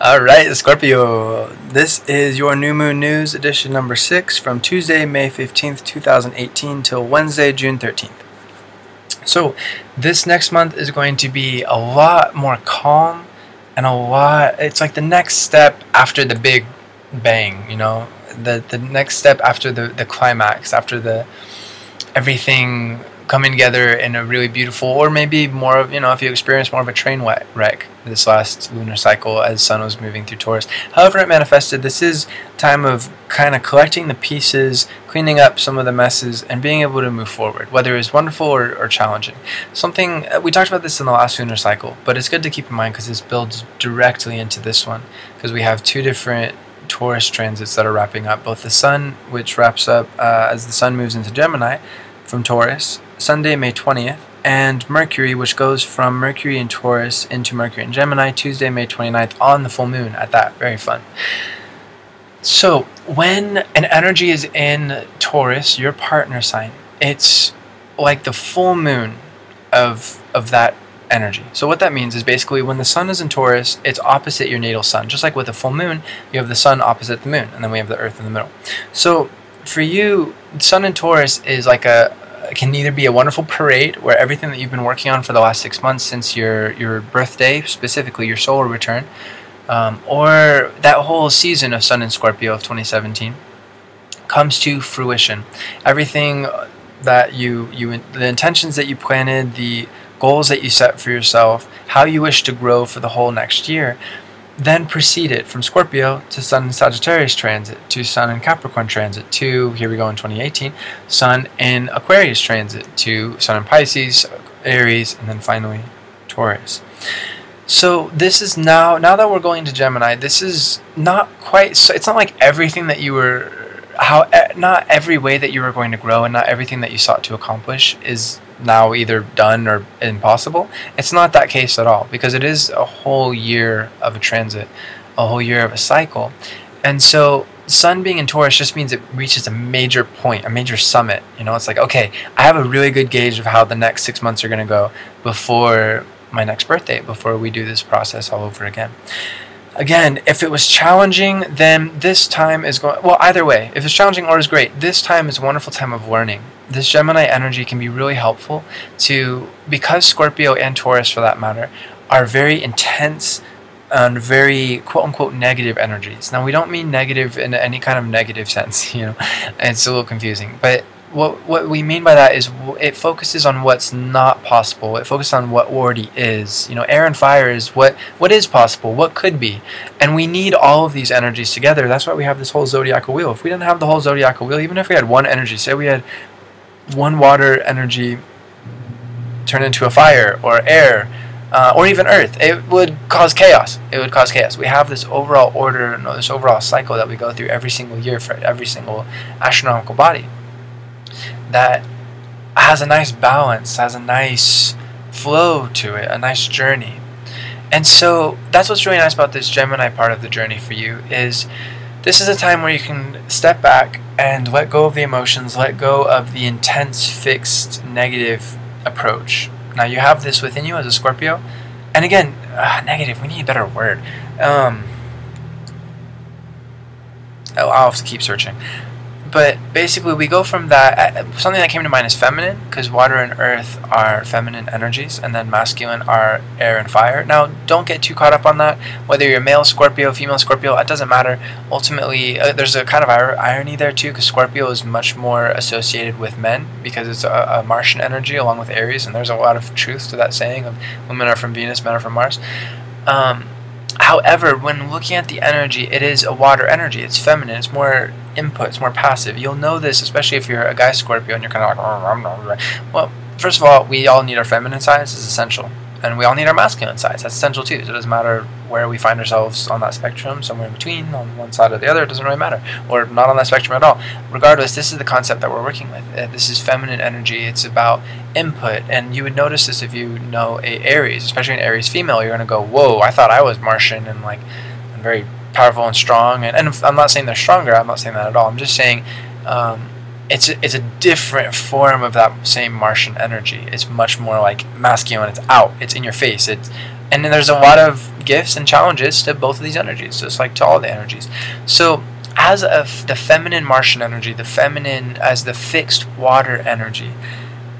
Alright, Scorpio. This is your new moon news edition number 6 from Tuesday, May 15th, 2018 till Wednesday, June 13th. So, this next month is going to be a lot more calm and it's like the next step after the big bang, you know? The next step after the climax, after the everything coming together in a really beautiful, or maybe more of, if you experience more of a train wreck this last lunar cycle as Sun was moving through Taurus. However it manifested, this is time of kind of collecting the pieces, cleaning up some of the messes, and being able to move forward, whether it's wonderful or challenging. Something, we talked about this in the last lunar cycle, but it's good to keep in mind because this builds directly into this one, because we have two different Taurus transits that are wrapping up, both the Sun, which wraps up as the Sun moves into Gemini from Taurus, Sunday, May 20th, and Mercury, which goes from Mercury in Taurus into Mercury in Gemini, Tuesday, May 29th, on the full moon at that. Very fun. So, when an energy is in Taurus, your partner sign, it's like the full moon of that energy. So what that means is basically when the Sun is in Taurus, it's opposite your natal Sun. Just like with a full moon, you have the Sun opposite the moon, and then we have the Earth in the middle. So, for you, Sun in Taurus is like can either be a wonderful parade where everything that you've been working on for the last 6 months since your birthday, specifically your solar return, or that whole season of Sun in Scorpio of 2017 comes to fruition. Everything that the intentions that you planted, the goals that you set for yourself, how you wish to grow for the whole next year, then proceeded from Scorpio to Sun in Sagittarius transit, to Sun in Capricorn transit, to, here we go in 2018, Sun in Aquarius transit, to Sun in Pisces, Aries, and then finally Taurus. So this is now that we're going to Gemini, this is not quite, so it's not like everything that you were, not every way that you were going to grow and not everything that you sought to accomplish is now either done or impossible. It's not that case at all, because it is a whole year of a transit, a whole year of a cycle. And so Sun being in Taurus just means it reaches a major point, a major summit. It's like, okay, I have a really good gauge of how the next 6 months are going to go before my next birthday, before we do this process all over again. Again, if it was challenging, then this time is going, well, either way, if it's challenging or is great, this time is a wonderful time of learning. This Gemini energy can be really helpful because Scorpio and Taurus, for that matter, are very intense and very quote-unquote negative energies. Now, we don't mean negative in any kind of negative sense, it's a little confusing, but what we mean by that is it focuses on what's not possible. It focuses on what already is. Air and fire is what is possible, what could be. And we need all of these energies together. That's why we have this whole zodiacal wheel. If we didn't have the whole zodiacal wheel, even if we had one energy, say we had one water energy turn into a fire or air, or even earth, it would cause chaos. It would cause chaos. We have this overall order, this overall cycle that we go through every single year for every single astronomical body that has a nice balance, has a nice flow to it, a nice journey. And so that's what's really nice about this Gemini part of the journey for you, is this is a time where you can step back and let go of the emotions, let go of the intense, fixed, negative approach. Now you have this within you as a Scorpio, and again, negative, we need a better word. I'll have to keep searching. But basically, we go from that. Something that came to mind is feminine, because water and earth are feminine energies, and then masculine are air and fire. Now, don't get too caught up on that. Whether you're male Scorpio, female Scorpio, it doesn't matter. Ultimately, there's a kind of irony there too, because Scorpio is much more associated with men, because it's a Martian energy along with Aries, and there's a lot of truth to that saying of women are from Venus, men are from Mars. However, when looking at the energy, it is a water energy. It's feminine. It's more input. It's more passive. You'll know this, especially if you're a guy Scorpio and you're kind of like, oh, I'm not right. Well, first of all, we all need our feminine sides. It's essential. And we all need our masculine sides. That's essential too. So it doesn't matter where we find ourselves on that spectrum, somewhere in between, on one side or the other, it doesn't really matter. Or not on that spectrum at all. Regardless, this is the concept that we're working with. This is feminine energy. It's about input. And you would notice this if you know a Aries, especially an Aries female. You're going to go, whoa, I thought I was Martian and like very powerful and strong. And I'm not saying they're stronger. I'm not saying that at all. I'm just saying it's a different form of that same Martian energy. It's much more like masculine. It's out. It's in your face. It's And then there's a lot of gifts and challenges to both of these energies, just like to all the energies. So as of the feminine Martian energy, the feminine as the fixed water energy,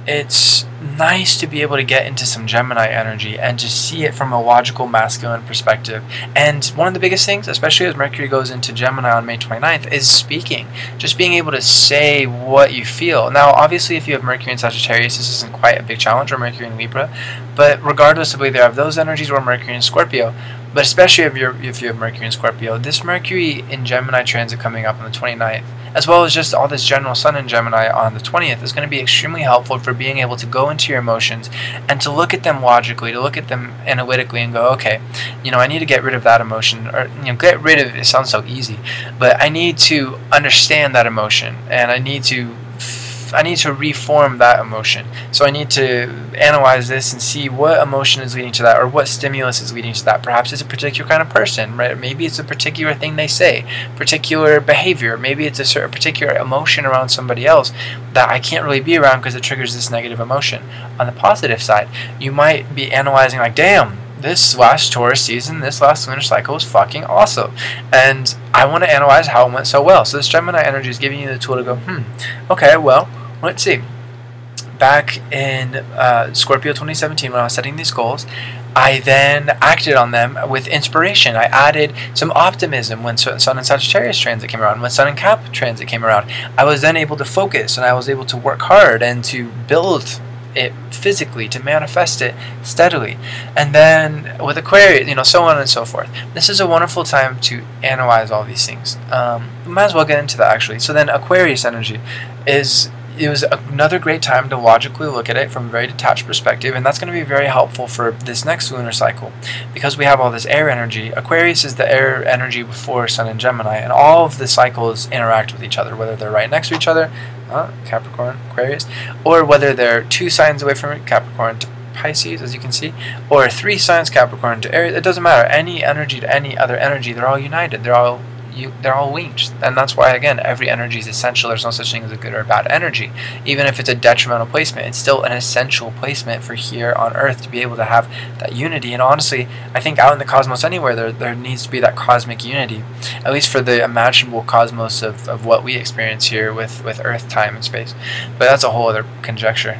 it's nice to be able to get into some Gemini energy and to see it from a logical masculine perspective. And one of the biggest things, especially as Mercury goes into Gemini on May 29th, is speaking. Just being able to say what you feel. Now, obviously, if you have Mercury in Sagittarius, this isn't quite a big challenge, or Mercury in Libra. But regardless of whether you have those energies or Mercury in Scorpio, but especially if you have Mercury in Scorpio, this Mercury in Gemini transit coming up on the 29th, as well as just all this general Sun in Gemini on the 20th, is going to be extremely helpful for being able to go into your emotions and to look at them logically, to look at them analytically and go, okay, I need to get rid of that emotion, or get rid of it. Sounds so easy, but I need to understand that emotion, and I need to reform that emotion. So I need to analyze this and see what emotion is leading to that, or what stimulus is leading to that. Perhaps it's a particular kind of person, right? Maybe it's a particular thing they say, particular behavior. Maybe it's a certain particular emotion around somebody else that I can't really be around because it triggers this negative emotion. On the positive side, you might be analyzing like, damn, this last Taurus season, this last lunar cycle was fucking awesome, and I want to analyze how it went so well. So this Gemini energy is giving you the tool to go, okay, well, let's see. Back in Scorpio 2017, when I was setting these goals, I then acted on them with inspiration. I added some optimism when Sun and Sagittarius transit came around, when Sun and Cap transit came around. I was then able to focus, and I was able to work hard and to build it physically, to manifest it steadily. And then with Aquarius, so on and so forth. This is a wonderful time to analyze all these things. Might as well get into that, actually. So then Aquarius energy it was another great time to logically look at it from a very detached perspective, and that's going to be very helpful for this next lunar cycle, because we have all this air energy. Aquarius is the air energy before Sun and Gemini, and all of the cycles interact with each other, whether they're right next to each other, Capricorn, Aquarius, or whether they're 2 signs away from it, Capricorn to Pisces, as you can see, or 3 signs, Capricorn to Aries. It doesn't matter. Any energy to any other energy, they're all united. They're all linked, and that's why, again, every energy is essential. There's no such thing as a good or a bad energy. Even if it's a detrimental placement, it's still an essential placement for here on Earth to be able to have that unity. And honestly, I think out in the cosmos anywhere, there needs to be that cosmic unity, at least for the imaginable cosmos of what we experience here with Earth, time, and space. But that's a whole other conjecture.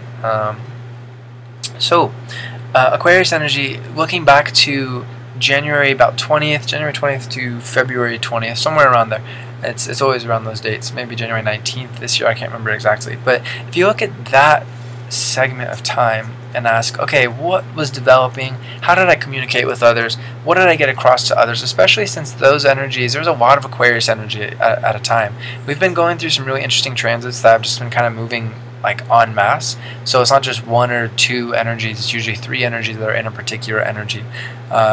Aquarius energy, looking back to January 20th to February 20th, somewhere around there. It's always around those dates. Maybe January 19th this year, I can't remember exactly. But if you look at that segment of time and ask, okay, what was developing? How did I communicate with others? What did I get across to others? Especially since those energies, there's a lot of Aquarius energy at a time. We've been going through some really interesting transits that have just been kind of moving like en masse. So it's not just 1 or 2 energies, it's usually 3 energies that are in a particular energy.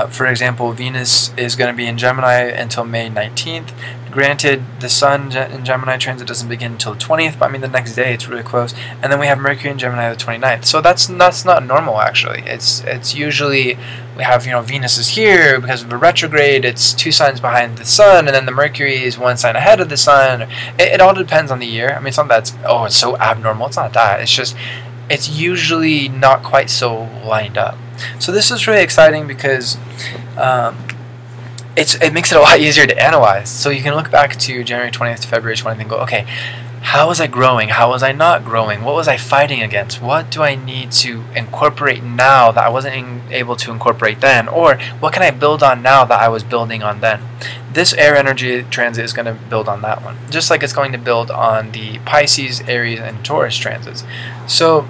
For example, Venus is going to be in Gemini until May 19th. Granted, the Sun in Gemini transit doesn't begin until the 20th, but I mean the next day it's really close. And then we have Mercury in Gemini the 29th. So that's not normal, actually. It's usually, we have, Venus is here because of a retrograde, it's 2 signs behind the Sun, and then the Mercury is 1 sign ahead of the Sun. It all depends on the year. I mean, it's not that it's so abnormal. It's not that. It's just, it's usually not quite so lined up. So this is really exciting because it makes it a lot easier to analyze. So you can look back to January 20th to February 20th and go, okay, how was I growing? How was I not growing? What was I fighting against? What do I need to incorporate now that I wasn't able to incorporate then? Or what can I build on now that I was building on then? This air energy transit is going to build on that one, just like it's going to build on the Pisces, Aries, and Taurus transits. So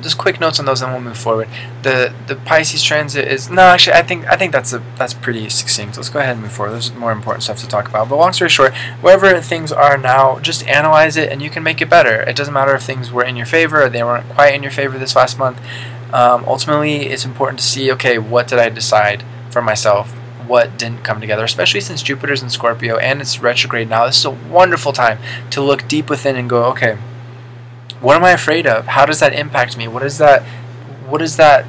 just quick notes on those, and we'll move forward. The Pisces transit is actually I think that's pretty succinct. Let's go ahead and move forward. There's more important stuff to talk about. But long story short, wherever things are now, just analyze it, and you can make it better. It doesn't matter if things were in your favor or they weren't quite in your favor this last month. Ultimately, it's important to see, okay, what did I decide for myself? What didn't come together, especially since Jupiter's in Scorpio and it's retrograde now. This is a wonderful time to look deep within and go, okay, what am I afraid of? How does that impact me? What is that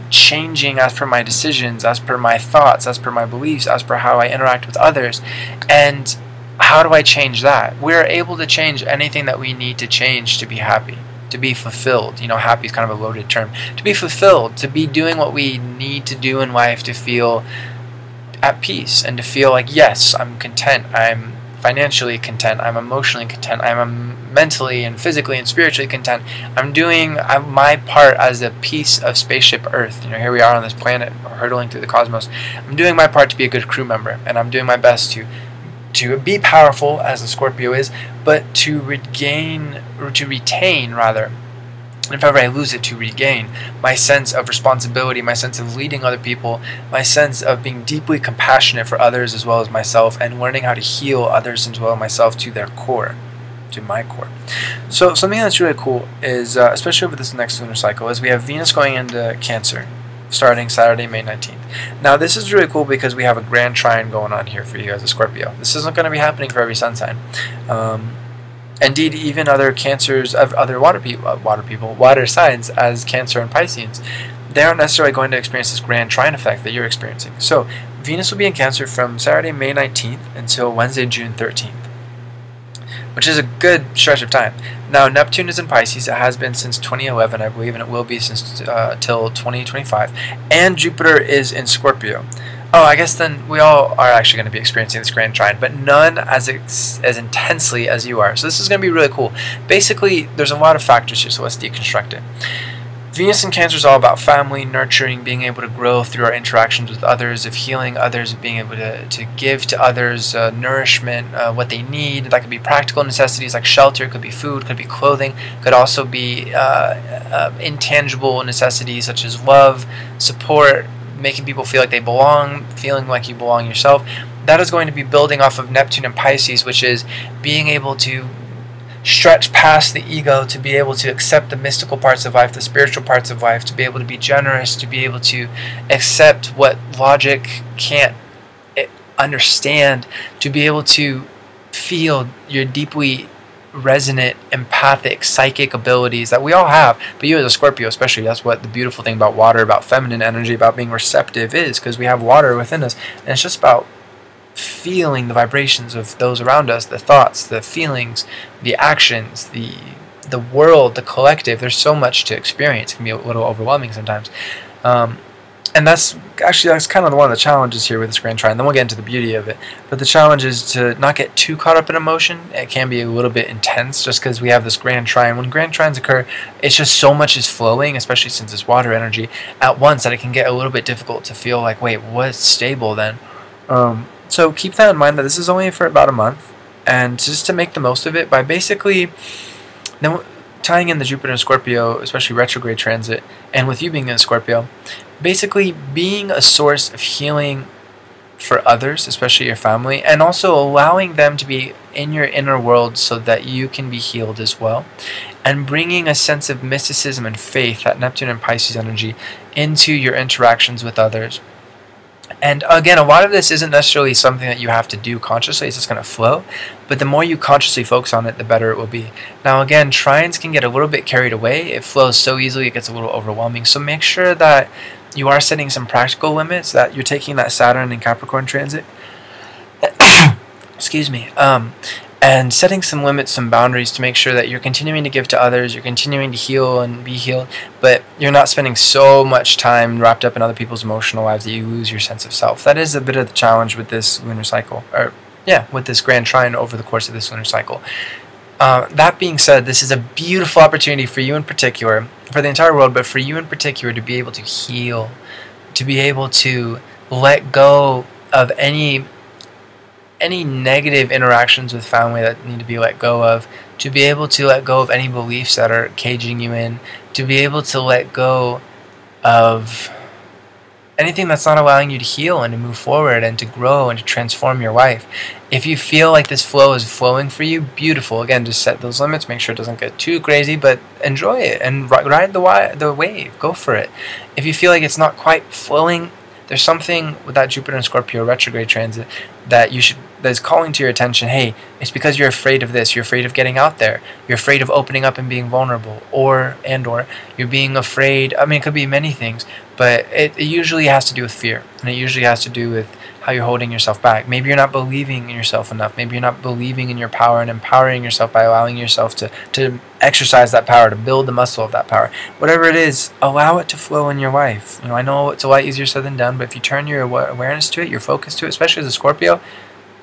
changing as per my decisions, as per my thoughts, as per my beliefs, as per how I interact with others? And how do I change that? We're able to change anything that we need to change to be happy. to be fulfilled. You know, happy is kind of a loaded term. To be fulfilled, to be doing what we need to do in life to feel at peace and to feel like, yes, I'm content, I'm financially content, I'm emotionally content, I'm mentally and physically and spiritually content. I'm doing my part as a piece of spaceship Earth. You know, here we are on this planet hurtling through the cosmos. I'm doing my part to be a good crew member, and I'm doing my best to be powerful, as a Scorpio is, but to retain rather, and if ever I lose it, to regain my sense of responsibility, my sense of leading other people, my sense of being deeply compassionate for others as well as myself, and learning how to heal others as well as myself to their core, to my core. So something that's really cool is, especially over this next lunar cycle, is we have Venus going into Cancer, starting Saturday, May 19th. Now this is really cool because we have a grand trine going on here for you as a Scorpio. This isn't going to be happening for every sun sign. Indeed, even other Cancers, other water signs as Cancer and Pisces, they aren't necessarily going to experience this grand trine effect that you're experiencing. So Venus will be in Cancer from Saturday, May 19th until Wednesday, June 13th, which is a good stretch of time. Now Neptune is in Pisces. It has been since 2011, I believe, and it will be since till 2025. And Jupiter is in Scorpio. Oh, I guess then we all are actually going to be experiencing this grand trine, but none as intensely as you are. So this is going to be really cool. Basically, there's a lot of factors here, so let's deconstruct it. Venus in Cancer is all about family, nurturing, being able to grow through our interactions with others, of healing others, of being able to give to others nourishment, what they need. That could be practical necessities like shelter, could be food, could be clothing, could also be intangible necessities such as love, support, making people feel like they belong, feeling like you belong yourself. That is going to be building off of Neptune and Pisces, which is being able to stretch past the ego, to be able to accept the mystical parts of life, the spiritual parts of life, to be able to be generous, to be able to accept what logic can't understand, to be able to feel your deeply resonant, empathic, psychic abilities that we all have, but you as a Scorpio especially, that's what the beautiful thing about water, about feminine energy, about being receptive is, because we have water within us, and it's just about feeling the vibrations of those around us, the thoughts, the feelings, the actions, the world, the collective. There's so much to experience. It can be a little overwhelming sometimes. And that's kind of one of the challenges here with this grand trine. Then we'll get into the beauty of it. But the challenge is to not get too caught up in emotion. It can be a little bit intense just because we have this grand trine. When grand trines occur, it's just so much is flowing, especially since it's water energy, at once that it can get a little bit difficult to feel like, wait, what's stable then? So keep that in mind that this is only for about a month. And just to make the most of it by basically tying in the Jupiter and Scorpio, especially retrograde transit, and with you being in Scorpio, basically being a source of healing for others, especially your family, and also allowing them to be in your inner world so that you can be healed as well, and bringing a sense of mysticism and faith, that Neptune and Pisces energy, into your interactions with others. And again, a lot of this isn't necessarily something that you have to do consciously, it's just going to flow, but the more you consciously focus on it, the better it will be. Now again, trines can get a little bit carried away, it flows so easily, it gets a little overwhelming, so make sure that you are setting some practical limits, that you're taking that Saturn and Capricorn transit, excuse me, and setting some limits, some boundaries to make sure that you're continuing to give to others, you're continuing to heal and be healed, but you're not spending so much time wrapped up in other people's emotional lives that you lose your sense of self. That is a bit of the challenge with this lunar cycle, or yeah, with this grand trine over the course of this lunar cycle. That being said, this is a beautiful opportunity for you in particular, for the entire world, but for you in particular to be able to heal, to be able to let go of any negative interactions with family that need to be let go of, to be able to let go of any beliefs that are caging you in, to be able to let go of anything that's not allowing you to heal and to move forward and to grow and to transform your life. If you feel like this flow is flowing for you, beautiful. Again, just set those limits, make sure it doesn't get too crazy, but enjoy it and ride the wave, go for it. If you feel like it's not quite flowing, there's something with that Jupiter and Scorpio retrograde transit that is calling to your attention. Hey, it's because you're afraid of this. You're afraid of getting out there. You're afraid of opening up and being vulnerable, or you're being afraid. I mean, it could be many things, But it usually has to do with fear, and it usually has to do with how you're holding yourself back. Maybe you're not believing in yourself enough. Maybe you're not believing in your power and empowering yourself by allowing yourself to exercise that power, to build the muscle of that power. Whatever it is, allow it to flow in your life. I know it's a lot easier said than done, but if you turn your awareness to it, your focus to it, especially as a Scorpio,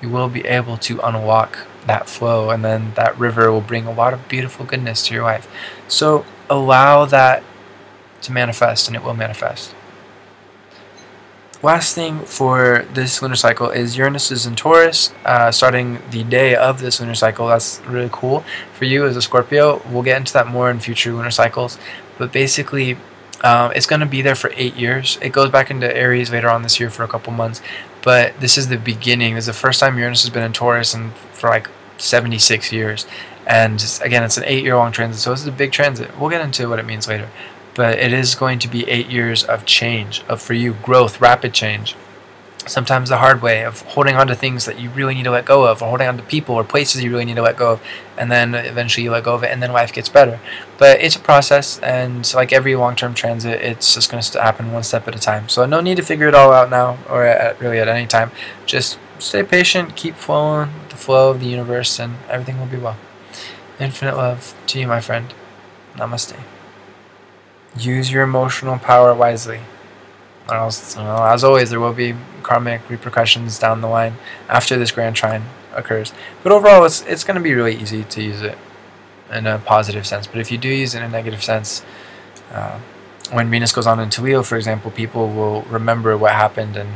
you will be able to unlock that flow, and then that river will bring a lot of beautiful goodness to your life. So allow that to manifest, and it will manifest. Last thing for this lunar cycle is Uranus is in Taurus, starting the day of this lunar cycle. That's really cool for you as a Scorpio. We'll get into that more in future lunar cycles, but basically it's going to be there for 8 years. It goes back into Aries later on this year for a couple months, but this is the beginning. This is the first time Uranus has been in Taurus for like 76 years. And again, it's an 8-year long transit, so this is a big transit. We'll get into what it means later. But it is going to be 8 years of change, for you, growth, rapid change. Sometimes the hard way of holding on to things that you really need to let go of, or holding on to people or places you really need to let go of, and then eventually you let go of it, and then life gets better. But it's a process, and like every long-term transit, it's just going to happen one step at a time. So no need to figure it all out now, or really at any time. Just stay patient, keep flowing with the flow of the universe, and everything will be well. Infinite love to you, my friend. Namaste. Use your emotional power wisely. Or else, as always, there will be karmic repercussions down the line after this grand trine occurs. But overall, it's going to be really easy to use it in a positive sense. But if you do use it in a negative sense, when Venus goes on into Leo, for example, people will remember what happened, and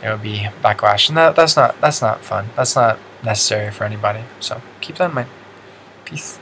there will be backlash. And that's not fun. That's not necessary for anybody. So keep that in mind. Peace.